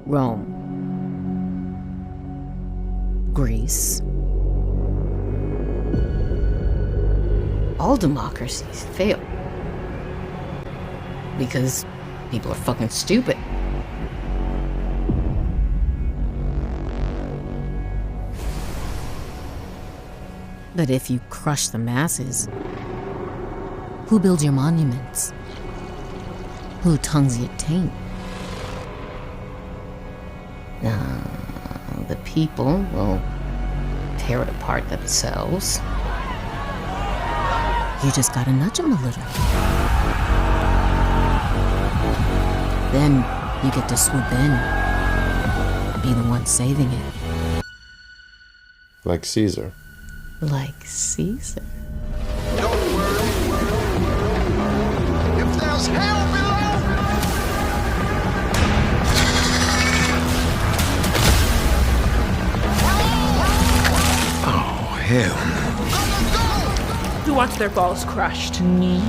Rome, Greece. All democracies fail because people are fucking stupid. But if you crush the masses, who builds your monuments? Who tongues your taint? The people will tear it apart themselves. You just gotta nudge them a little. Then you get to swoop in and be the one saving it. Like Caesar. Like Caesar. Don't worry. If there's hell below, oh hell no. Who wants their balls crushed? Me.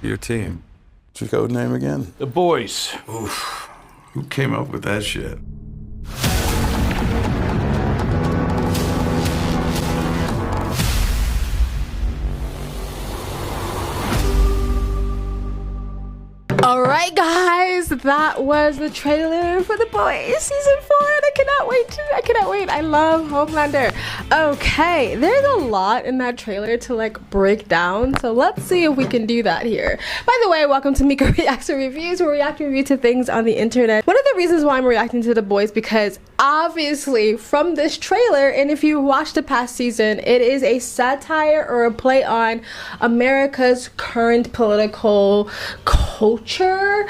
Your team. What's your code name again? The boys. Oof. Who came up with that shit? All right, guys, that was the trailer for The Boys season 4, and I cannot wait. I love Homelander. Okay, there's a lot in that trailer to like break down, so let's see if we can do that here. By the way, welcome to Mika Reacts and Reviews, where we react and review to things on the internet. One of the reasons why I'm reacting to The Boys, because obviously from this trailer, and if you watch the past season, it is a satire or a play on America's current political culture,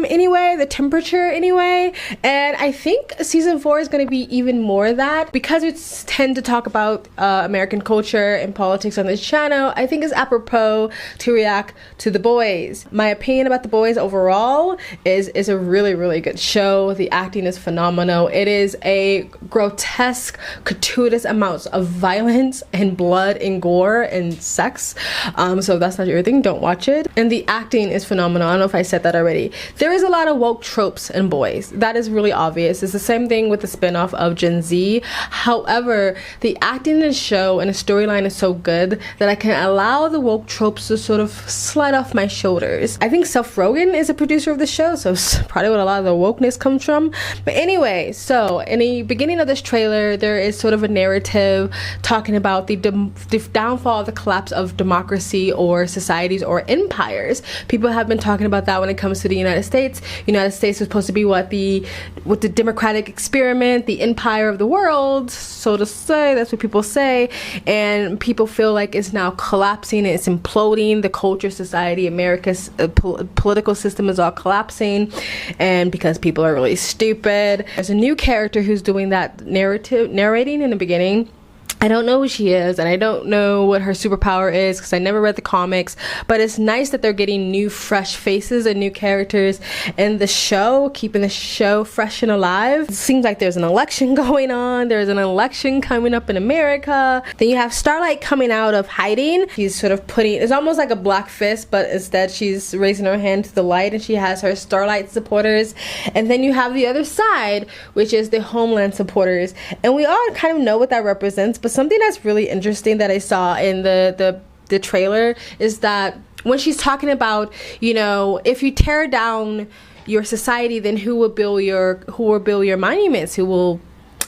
anyway, the temperature anyway, and I think season 4 is going to be even more of that, because we tend to talk about American culture and politics on this channel. I think it's apropos to react to The Boys. My opinion about The Boys overall is a really good show. The acting is phenomenal. It is a grotesque, gratuitous amounts of violence and blood and gore and sex, so if that's not your thing, don't watch it. And the acting is phenomenal. I don't know if I said that already. There is a lot of woke tropes in Boys. That is really obvious. It's the same thing with the spinoff of Gen Z. However, the acting in the show and the storyline is so good that I can allow the woke tropes to sort of slide off my shoulders. I think Seth Rogen is a producer of the show, so it's probably what a lot of the wokeness comes from. But anyway, so in the beginning of this trailer, there is sort of a narrative talking about the downfall, the collapse of democracy or societies or empires. People have been talking about that when it comes to the United States. United States is supposed to be what the democratic experiment, the empire of the world, so to say. That's what people say, and people feel like it's now collapsing, it's imploding. The culture, society, America's political system is all collapsing, and because people are really stupid. There's a new character who's doing that narrating in the beginning. I don't know who she is, and I don't know what her superpower is because I never read the comics, but it's nice that they're getting new fresh faces and new characters in the show, keeping the show fresh and alive. It seems like there's an election going on. There's an election coming up in America. Then you have Starlight coming out of hiding. She's sort of it's almost like a black fist, but instead she's raising her hand to the light, and she has her Starlight supporters. And then you have the other side, which is the Homeland supporters, and we all kind of know what that represents. But something that's really interesting that I saw in the trailer is that when she's talking about, you know, if you tear down your society, then who will build your monuments? Who will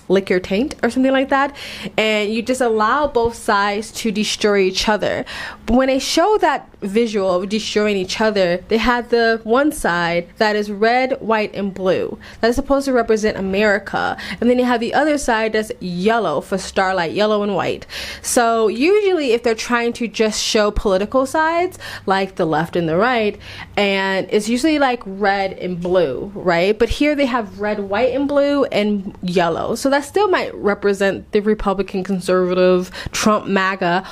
lick your taint or something like that? And you just allow both sides to destroy each other. But when they show that visual of destroying each other, they had the one side that is red, white, and blue. That is supposed to represent America. And then you have the other side that's yellow for Starlight, yellow and white. So usually if they're trying to just show political sides, like the left and the right, and it's usually like red and blue, right? But here they have red, white, and blue, and yellow. So that still might represent the Republican, conservative, Trump, MAGA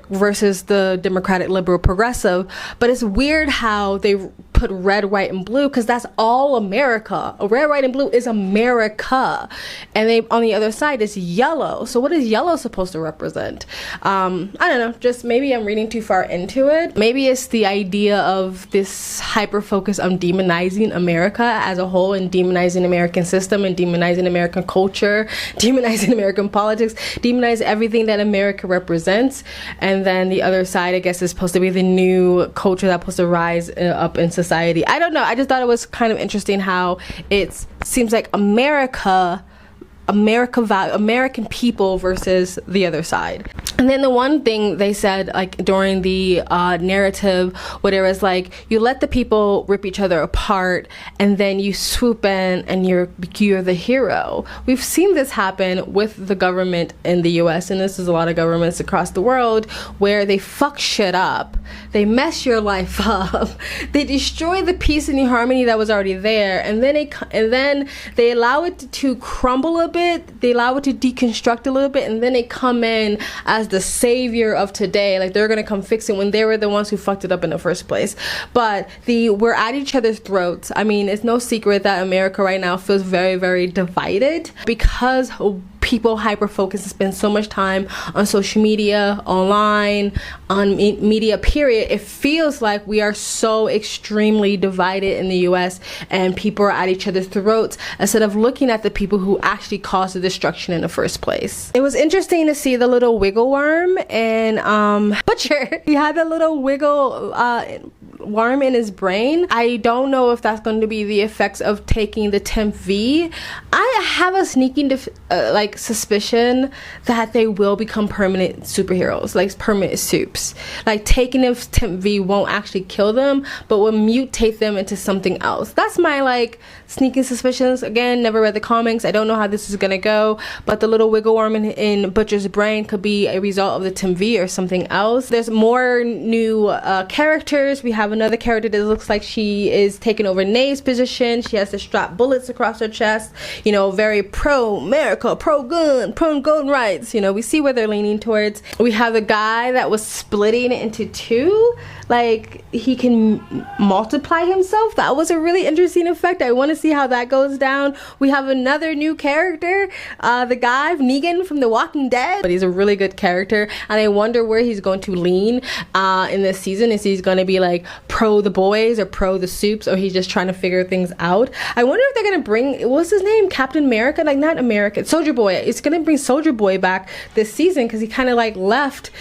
versus the Democratic, liberal, progressive. But it's weird how they put red, white, and blue because that's all America. Red, white, and blue is America. And they on the other side is yellow. So what is yellow supposed to represent? I don't know. Just maybe I'm reading too far into it. Maybe it's the idea of this hyper focus on demonizing America as a whole and demonizing American system and demonizing American culture, demonizing American politics, demonize everything that America represents. And then the other side, I guess, is supposed to be the new culture that's supposed to rise up in society. I don't know. I just thought it was kind of interesting how it seems like American people versus the other side. And then the one thing they said, like during the narrative, where it was like, you let the people rip each other apart and then you swoop in and you're the hero. We've seen this happen with the government in the US, and this is a lot of governments across the world, where they fuck shit up, they mess your life up, they destroy the peace and the harmony that was already there, and then they allow it to crumble a bit, they allow it to deconstruct a little bit, and then they come in as the savior of today, like they're gonna come fix it when they were the ones who fucked it up in the first place. But we're at each other's throats. I mean, it's no secret that America right now feels very, very divided because people hyper focus and spend so much time on social media, online, on media, period. It feels like we are so extremely divided in the US and people are at each other's throats instead of looking at the people who actually caused the destruction in the first place. It was interesting to see the little wiggle worm and Butcher. He had the little wiggle worm in his brain. I don't know if that's going to be the effects of taking the Temp V. I have a sneaking suspicion that they will become permanent superheroes, like permanent supes. Like taking the Temp V won't actually kill them, but will mutate them into something else. That's my sneaking suspicions. Again, never read the comics. I don't know how this is gonna go, but the little wiggle worm in Butcher's brain could be a result of the Temp V or something else. There's more new characters. We have another character that looks like she is taking over Nave's position. She has to strap bullets across her chest, very pro-America, pro-gun, pro-gun rights. We see where they're leaning towards. We have a guy that was splitting into two, like he can multiply himself. That was a really interesting effect. I want to see how that goes down. We have another new character, the guy Negan from The Walking Dead, but he's a really good character, and I wonder where he's going to lean in this season. Is he's going to be like pro the boys or pro the soups, or he's just trying to figure things out? I wonder if they're going to bring, what's his name, Captain America, not American, Soldier Boy. It's going to bring Soldier Boy back this season because he kind of left.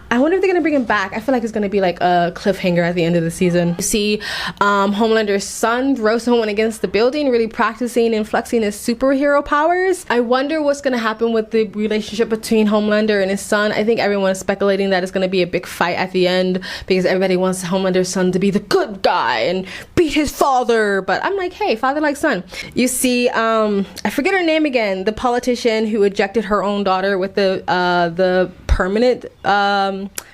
I wonder if they're going to bring him back. I feel like it's going to be like a cliffhanger at the end of the season. You see Homelander's son throw someone against the building, really practicing and flexing his superhero powers. I wonder what's going to happen with the relationship between Homelander and his son. I think everyone is speculating that it's going to be a big fight at the end because everybody wants Homelander's son to be the good guy and beat his father. But I'm like, hey, father like son. You see, I forget her name again, the politician who ejected her own daughter with the permanent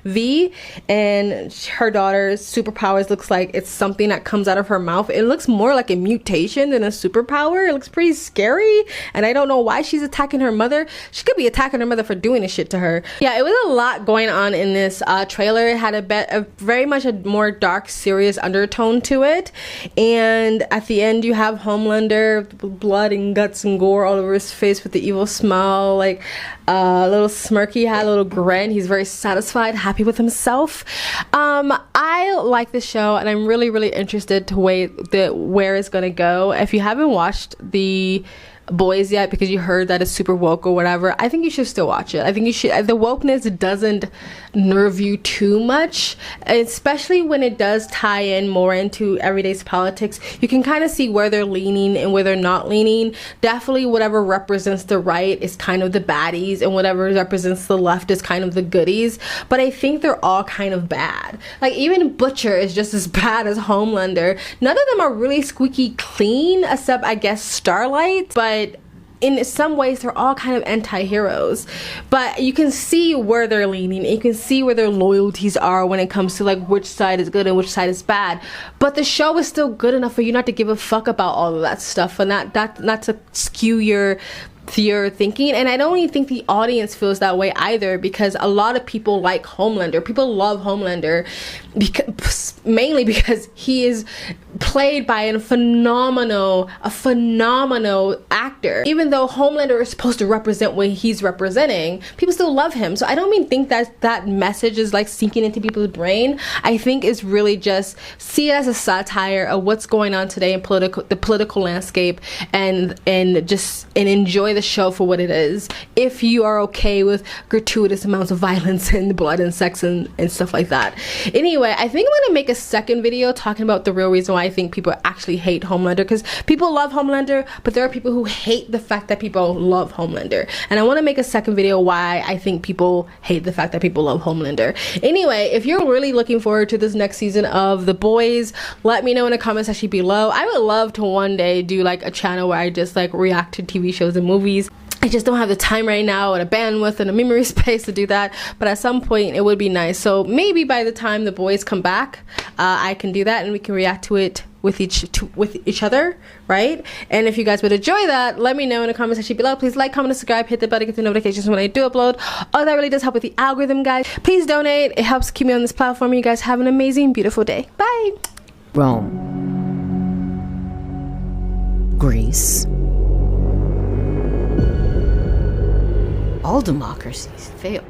V, and her daughter's superpowers looks like it's something that comes out of her mouth. It looks more like a mutation than a superpower. It looks pretty scary, and I don't know why she's attacking her mother. She could be attacking her mother for doing this shit to her. Yeah, it was a lot going on in this trailer. It had a very much a more dark, serious undertone to it, and at the end you have Homelander with blood and guts and gore all over his face with the evil smile, like a little smirky, had a little grin. He's very satisfied, happy with himself. I like this show, and I'm really, really interested to where it's gonna go. If you haven't watched The Boys yet because you heard that it's super woke or whatever, I think you should still watch it. I think you should. The wokeness doesn't nerve you too much, especially when it does tie in more into everyday's politics. You can kind of see where they're leaning and where they're not leaning. Definitely whatever represents the right is kind of the baddies, and whatever represents the left is kind of the goodies. But I think they're all kind of bad. Like even Butcher is just as bad as Homelander. None of them are really squeaky clean, except I guess Starlight, but in some ways they're all kind of anti-heroes. But you can see where they're leaning, and you can see where their loyalties are when it comes to which side is good and which side is bad. But the show is still good enough for you not to give a fuck about all of that stuff, and not to skew your you're thinking, and I don't even think the audience feels that way either, because a lot of people like Homelander. People love Homelander mainly because he is played by a phenomenal actor. Even though Homelander is supposed to represent what he's representing, people still love him. So I don't even think that message is like sinking into people's brain. I think it's really just see it as a satire of what's going on today in the political landscape, and enjoy the show for what it is, if you are okay with gratuitous amounts of violence and blood and sex and stuff like that. Anyway, I think I'm gonna make a second video talking about the real reason why I think people actually hate Homelander, because people love Homelander, but there are people who hate the fact that people love Homelander, and I want to make a second video why I think people hate the fact that people love Homelander. Anyway, if you're really looking forward to this next season of The Boys, let me know in the comments section below. I would love to one day do like a channel where I just like react to TV shows and movies. I just don't have the time right now, and a bandwidth and a memory space to do that, but at some point it would be nice. So maybe by the time The Boys come back, I can do that and we can react to it with each other, right? And if you guys would enjoy that, let me know in the comment section below. Please like, comment, and subscribe, hit the bell to get the notifications when I do upload. Oh, that really does help with the algorithm, guys. Please donate. It helps keep me on this platform. You guys have an amazing, beautiful day. Bye. Rome. Greece. All democracies fail.